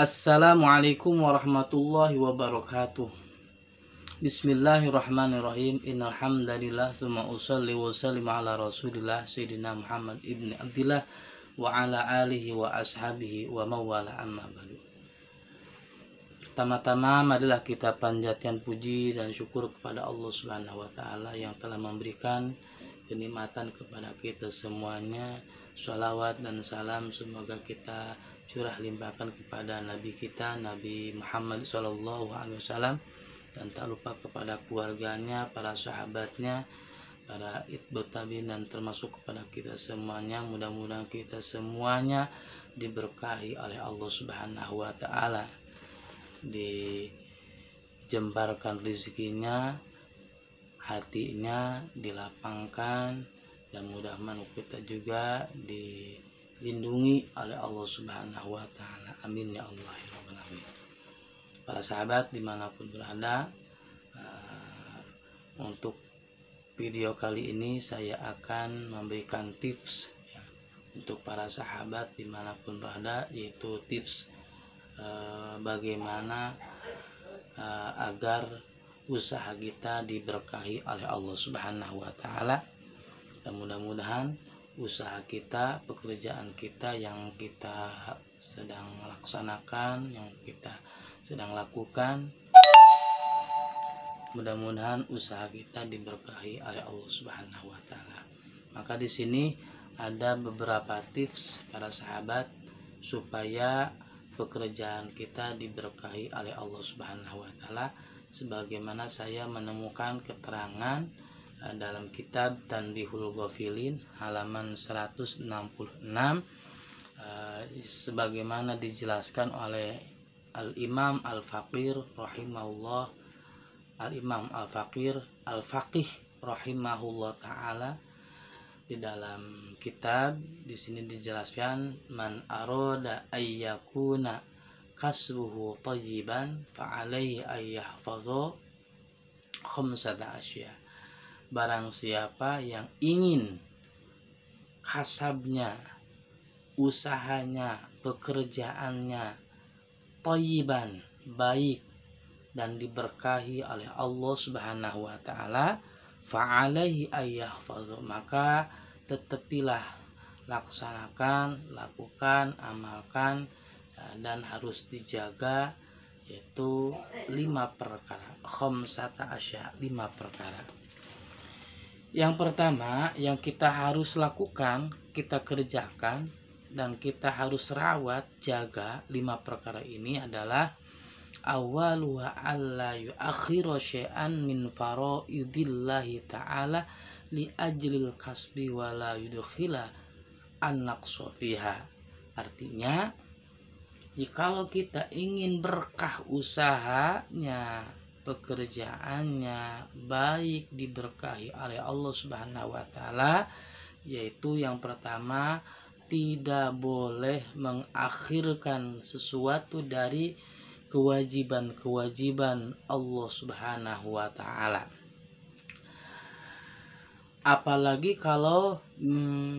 Assalamualaikum warahmatullahi wabarakatuh. Bismillahirrahmanirrahim. Innal hamdalillah tsumma usolli wa usallim ala Rasulillah Sayyidina Muhammad ibni Abdillah wa ala alihi wa ashabihi wa mawala amma ba'du. Pertama-tama marilah kita panjatkan puji dan syukur kepada Allah Subhanahu wa taala yang telah memberikan kenikmatan kepada kita semuanya. Shalawat dan salam semoga kita curah limpahkan kepada Nabi kita Nabi Muhammad SAW, dan tak lupa kepada keluarganya, para sahabatnya, para itba'ut tabi'in, dan termasuk kepada kita semuanya. Mudah-mudahan kita semuanya diberkahi oleh Allah Subhanahu wa taala, dijembarkan rezekinya, hatinya dilapangkan, dan mudah-mudahan kita juga dilindungi oleh Allah Subhanahu wa taala. Amin ya Allah ya rabbal alamin. Para sahabat dimanapun berada, untuk video kali ini saya akan memberikan tips ya, untuk para sahabat dimanapun berada, yaitu tips bagaimana agar usaha kita diberkahi oleh Allah Subhanahu wa taala. Dan mudah-mudahan usaha kita, pekerjaan kita yang kita sedang laksanakan, yang kita sedang lakukan, mudah-mudahan usaha kita diberkahi oleh Allah Subhanahu wa taala. Maka di sini ada beberapa tips para sahabat supaya pekerjaan kita diberkahi oleh Allah Subhanahu wa taala, sebagaimana saya menemukan keterangan dalam kitab Tanbihul Ghafilin halaman 166, sebagaimana dijelaskan oleh Al-Imam Al-Faqir rahimahullah, Al-Imam Al-Faqir Al-Faqih rahimahullah taala. Di dalam kitab di sini dijelaskan, man arada ayyakuna kasbuhu tayyiban fa alaihi ayyahfadhu khamsata asya. Barang siapa yang ingin kasabnya, usahanya, pekerjaannya thayyiban, baik dan diberkahi oleh Allah Subhanahu wa taala, fa'alaihi ayyahfadhu, maka tetapilah laksanakan, lakukan, amalkan, dan harus dijaga, yaitu 5 perkara, khamsata asya, 5 perkara. Yang pertama yang kita harus lakukan, kita kerjakan, dan kita harus rawat, jaga 5 perkara ini adalah awwalu wa alla yu'akhiru syai'an min faraidillahi ta'ala li ajlil kasbi wa la yudkhila an-naqsa fiha. Artinya, jikalau kita ingin berkah usahanya, pekerjaannya baik, diberkahi oleh Allah Subhanahu wa taala, yaitu yang pertama, tidak boleh mengakhirkan sesuatu dari kewajiban-kewajiban Allah Subhanahu wa taala. Apalagi kalau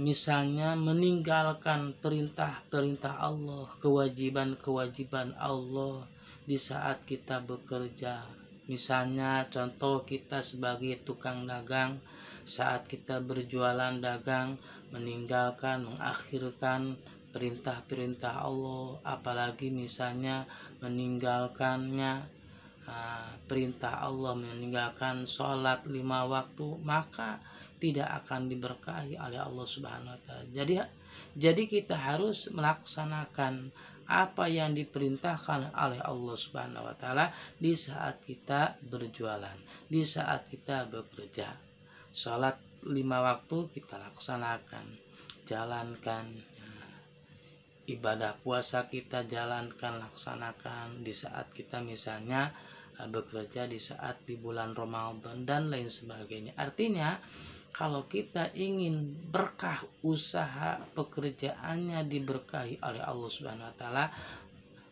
misalnya meninggalkan perintah-perintah Allah, kewajiban-kewajiban Allah di saat kita bekerja. Misalnya contoh, kita sebagai tukang dagang, saat kita berjualan dagang meninggalkan, mengakhirkan perintah-perintah Allah, apalagi misalnya meninggalkannya perintah Allah, meninggalkan sholat 5 waktu, maka tidak akan diberkahi oleh Allah Subhanahu wa taala. Jadi kita harus melaksanakan apa yang diperintahkan oleh Allah Subhanahu wa taala di saat kita berjualan, di saat kita bekerja. Sholat 5 waktu kita laksanakan, jalankan. Ibadah puasa kita jalankan, laksanakan di saat kita misalnya bekerja di saat di bulan Ramadan dan lain sebagainya. Artinya, kalau kita ingin berkah usaha pekerjaannya diberkahi oleh Allah Subhanahu wa taala,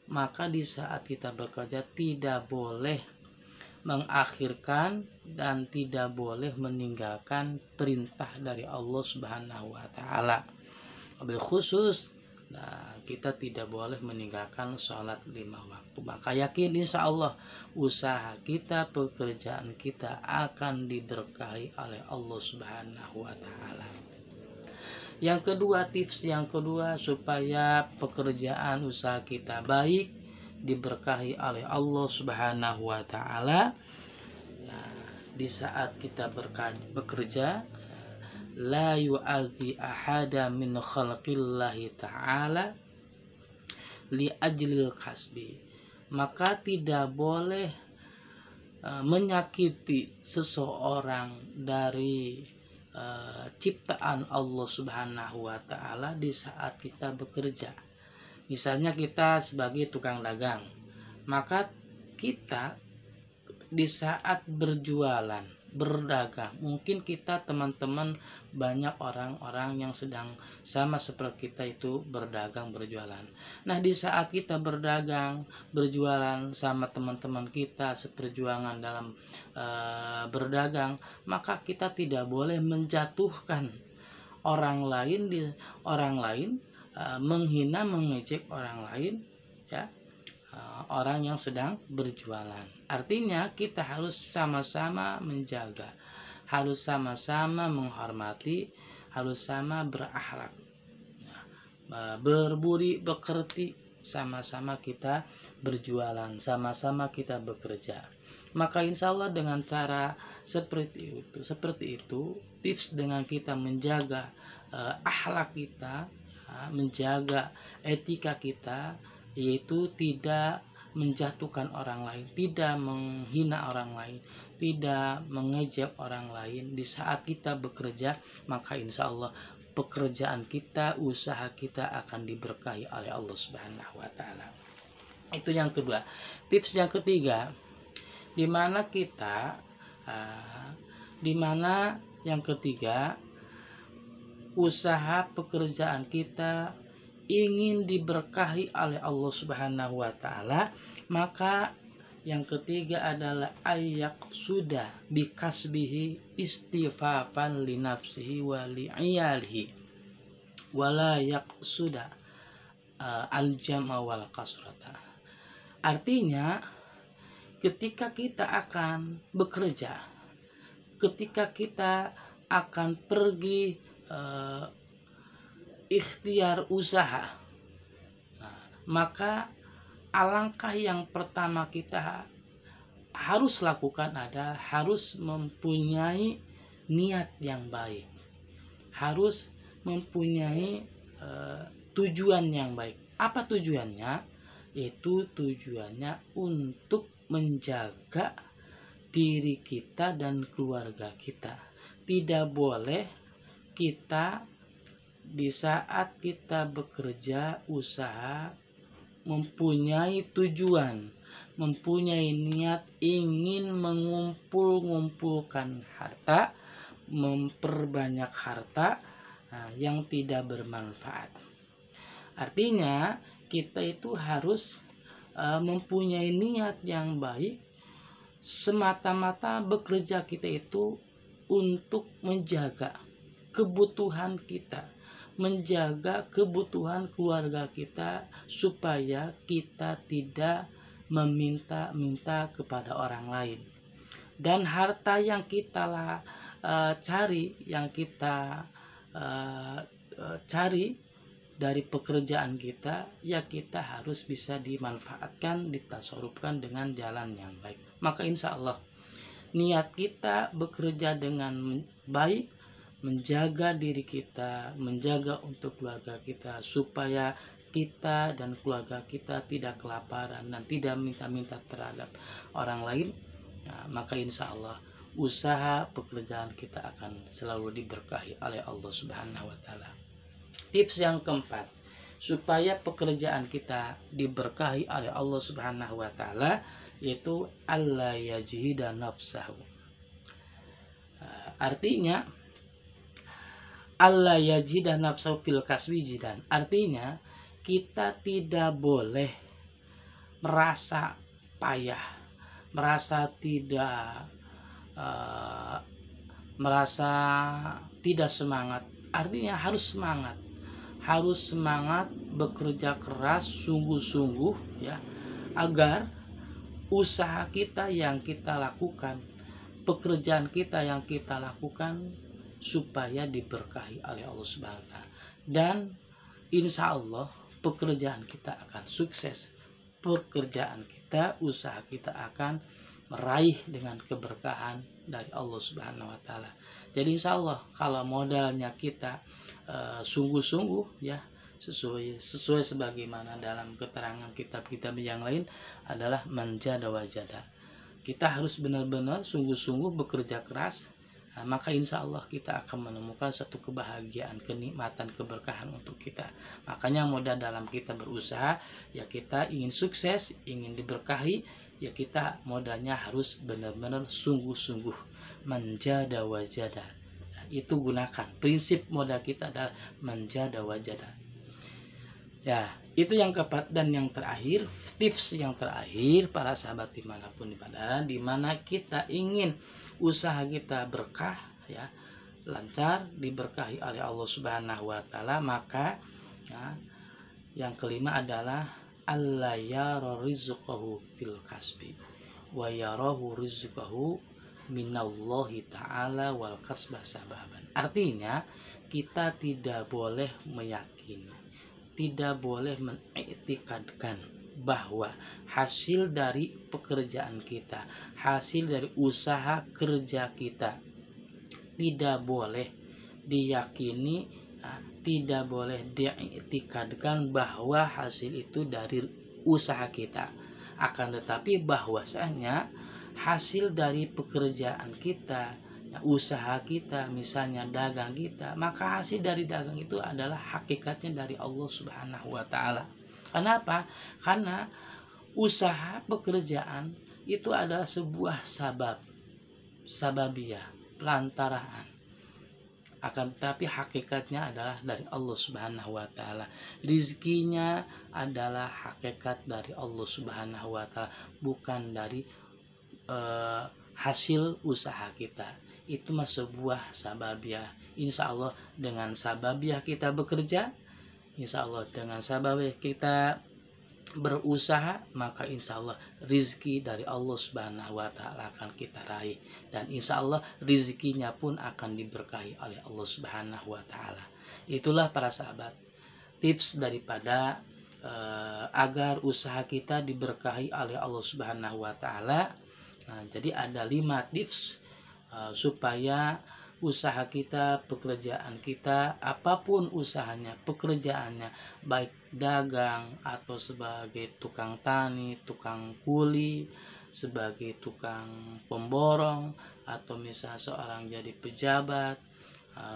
maka di saat kita bekerja tidak boleh mengakhirkan dan tidak boleh meninggalkan perintah dari Allah Subhanahu wa taala. Wabil khusus Nah, kita tidak boleh meninggalkan sholat 5 waktu. Maka yakin insya Allah usaha kita, pekerjaan kita akan diberkahi oleh Allah Subhanahu wa Ta'ala. Yang kedua, tips yang kedua supaya pekerjaan usaha kita baik, diberkahi oleh Allah Subhanahu wa Ta'ala. Nah, di saat kita bekerja, la yu'adhi ahada min khalqillahi ta'ala li ajlil kasbi, maka tidak boleh menyakiti seseorang dari ciptaan Allah Subhanahu wa Ta'ala di saat kita bekerja. Misalnya kita sebagai tukang dagang, maka kita di saat berdagang, mungkin kita teman-teman banyak orang-orang yang sedang sama seperti kita itu berdagang, berjualan. Nah, di saat kita berdagang, berjualan sama teman-teman kita seperjuangan dalam berdagang, maka kita tidak boleh menjatuhkan orang lain menghina, mengejek orang lain, ya, orang yang sedang berjualan. Artinya kita harus sama-sama menjaga, harus sama-sama menghormati, harus sama berakhlak, berbudi pekerti, sama-sama kita berjualan, sama-sama kita bekerja. Maka insya Allah dengan cara seperti itu, tips dengan kita menjaga akhlak kita, menjaga etika kita, yaitu tidak menjatuhkan orang lain, tidak menghina orang lain, tidak mengejek orang lain di saat kita bekerja, maka insya Allah pekerjaan kita, usaha kita akan diberkahi oleh Allah Subhanahu wa Ta'ala. Itu yang kedua. Tips yang ketiga, yang ketiga, usaha pekerjaan kita ingin diberkahi oleh Allah Subhanahu wa Ta'ala, maka yang ketiga adalah ayak sudah bikasbihi istifafan li nafsihi wa li iyalihi wala yaqsuda al-jama wal kasrata. Artinya, ketika kita akan bekerja, ketika kita akan pergi ikhtiar usaha, maka alangkah yang pertama kita harus lakukan adalah harus mempunyai niat yang baik, harus mempunyai tujuan yang baik. Apa tujuannya? Yaitu tujuannya untuk menjaga diri kita dan keluarga kita. Tidak boleh kita di saat kita bekerja usaha mempunyai tujuan, mempunyai niat ingin mengumpulkan harta, memperbanyak harta yang tidak bermanfaat. Artinya kita itu harus mempunyai niat yang baik, semata-mata bekerja kita itu untuk menjaga kebutuhan kita, menjaga kebutuhan keluarga kita, supaya kita tidak meminta-minta kepada orang lain. Dan harta yang kita cari dari pekerjaan kita, ya kita harus bisa dimanfaatkan, ditasarufkan dengan jalan yang baik. Maka insya Allah niat kita bekerja dengan baik, menjaga diri kita, menjaga untuk keluarga kita, supaya kita dan keluarga kita tidak kelaparan dan tidak minta-minta terhadap orang lain, maka insya Allah usaha pekerjaan kita akan selalu diberkahi oleh Allah Subhanahu wa Ta'ala. Tips yang keempat, supaya pekerjaan kita diberkahi oleh Allah Subhanahu wa Ta'ala, yaitu alla yajhida nafsahu. Artinya alla yajhida nafsahu fil kasbi jidan. Artinya kita tidak boleh merasa payah, merasa tidak semangat. Artinya harus semangat, harus semangat bekerja keras sungguh-sungguh ya, agar usaha kita yang kita lakukan, pekerjaan kita yang kita lakukan supaya diberkahi oleh Allah Subhanahu wa taala. Dan insya Allah pekerjaan kita akan sukses. Pekerjaan kita, usaha kita akan meraih dengan keberkahan dari Allah Subhanahu wa taala. Jadi insya Allah kalau modalnya kita sungguh-sungguh ya, sesuai sebagaimana dalam keterangan kitab-kitab yang lain adalah manjada wajada. Kita harus benar-benar sungguh-sungguh bekerja keras, maka insya Allah kita akan menemukan satu kebahagiaan, kenikmatan, keberkahan untuk kita. Makanya modal dalam kita berusaha ya, kita ingin sukses, ingin diberkahi ya, kita modalnya harus benar-benar sungguh-sungguh, manjada wajada. Itu gunakan prinsip modal kita adalah manjada wajada ya. Itu yang keempat. Dan yang terakhir, tips yang terakhir para sahabat dimanapun berada, dimana kita ingin usaha kita berkah ya, lancar, diberkahi oleh Allah Subhanahu wa taala, maka ya, yang kelima adalah alla yara rizqahu fil kasbi wa yarahu rizqahu minallahi ta'ala wal kasba sababan. Artinya kita tidak boleh meyakini, tidak boleh mengiktikadkan bahwa hasil dari pekerjaan kita, hasil dari usaha kerja kita tidak boleh diyakini, tidak boleh diiktikadkan bahwa hasil itu dari usaha kita. Akan tetapi bahwasanya hasil dari pekerjaan kita, usaha kita, misalnya dagang kita, maka hasil dari dagang itu adalah hakikatnya dari Allah Subhanahu wa taala. Kenapa? Karena usaha pekerjaan itu adalah sebuah sababiyah, pelantaraan. Akan tetapi hakikatnya adalah dari Allah Subhanahu wa taala. Rizkinya adalah hakikat dari Allah Subhanahu wa taala, bukan dari hasil usaha kita. Itu mah sebuah sababiah. Insya Allah dengan sababiah kita bekerja, insya Allah dengan sababiah kita berusaha, maka insya Allah rizki dari Allah Subhanahu wa taala akan kita raih, dan insya Allah rizkinya pun akan diberkahi oleh Allah Subhanahu wa taala. Itulah para sahabat tips daripada agar usaha kita diberkahi oleh Allah Subhanahu wa taala. Nah, jadi ada 5 tips supaya usaha kita, pekerjaan kita, apapun usahanya, pekerjaannya, baik dagang atau sebagai tukang tani, tukang kuli, sebagai tukang pemborong, atau misalnya seorang jadi pejabat,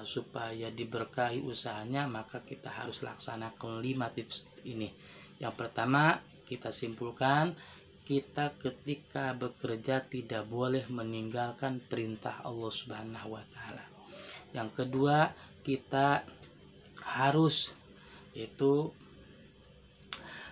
supaya diberkahi usahanya, maka kita harus laksanakan 5 tips ini. Yang pertama, kita simpulkan, kita ketika bekerja tidak boleh meninggalkan perintah Allah Subhanahu wa taala. Yang kedua, kita harus itu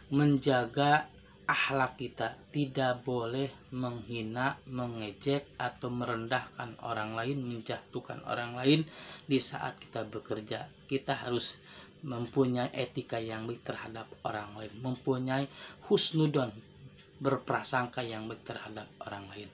menjaga akhlak kita, tidak boleh menghina, mengejek atau merendahkan orang lain, menjatuhkan orang lain di saat kita bekerja. Kita harus mempunyai etika yang baik terhadap orang lain, mempunyai husnudon, berprasangka yang baik terhadap orang lain.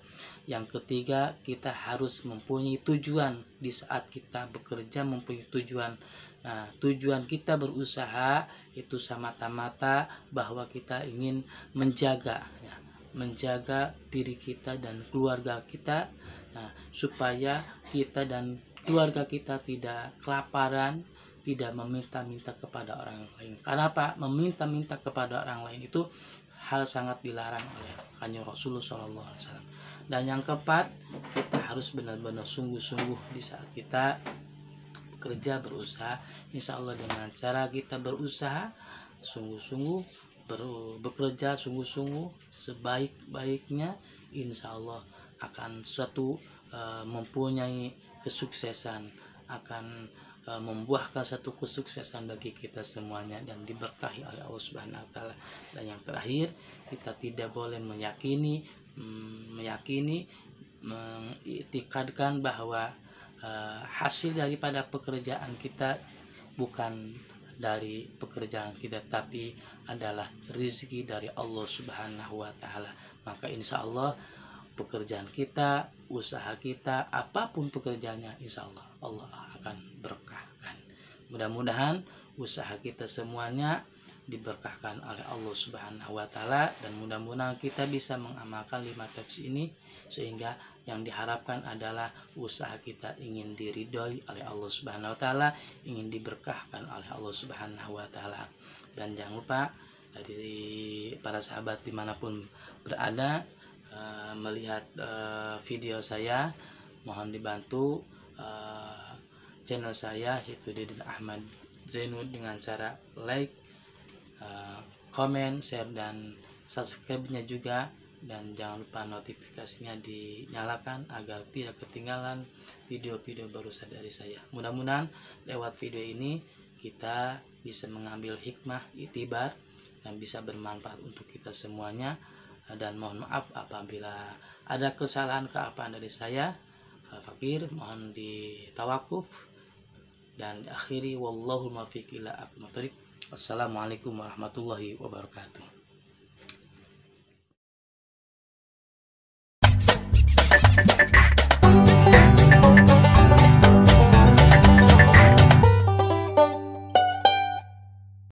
Yang ketiga, kita harus mempunyai tujuan di saat kita bekerja, mempunyai tujuan. Nah, tujuan kita berusaha itu semata-mata bahwa kita ingin menjaga diri kita dan keluarga kita, supaya kita dan keluarga kita tidak kelaparan, tidak meminta-minta kepada orang lain. Karena apa? Meminta-minta kepada orang lain itu hal sangat dilarang oleh Kanjeng Rasulullah SAW. Dan yang keempat, kita harus benar-benar sungguh-sungguh di saat kita bekerja, berusaha. Insya Allah dengan cara kita berusaha sungguh-sungguh, bekerja sungguh-sungguh sebaik-baiknya, insya Allah akan suatu mempunyai kesuksesan, akan membuahkan satu kesuksesan bagi kita semuanya dan diberkahi oleh Allah Subhanahu wa taala. Dan yang terakhir, kita tidak boleh meyakini, mengiktikadkan bahwa hasil daripada pekerjaan kita bukan dari pekerjaan kita, tapi adalah rezeki dari Allah Subhanahu wa taala. Maka insya Allah pekerjaan kita, usaha kita, apapun pekerjaannya, insya Allah Allah akan berkahkan. Mudah-mudahan usaha kita semuanya diberkahkan oleh Allah Subhanahu wa taala, dan mudah-mudahan kita bisa mengamalkan 5 tips ini, sehingga yang diharapkan adalah usaha kita ingin diridhoi oleh Allah Subhanahu wa taala, ingin diberkahkan oleh Allah Subhanahu wa taala. Dan jangan lupa dari para sahabat dimanapun berada, melihat video saya, mohon dibantu channel saya Hifdzuddin Ahmad Zainu dengan cara like, komen, share, dan subscribe-nya juga. Dan jangan lupa notifikasinya dinyalakan agar tidak ketinggalan video-video baru dari saya. Mudah-mudahan lewat video ini kita bisa mengambil hikmah, itibar, dan bisa bermanfaat untuk kita semuanya. Dan mohon maaf apabila ada kesalahan keapaan dari saya, fakir, mohon ditawakuf. Dan akhiri, wallahu muwaffiq ila aqwamit thoriq. Wassalamualaikum warahmatullahi wabarakatuh.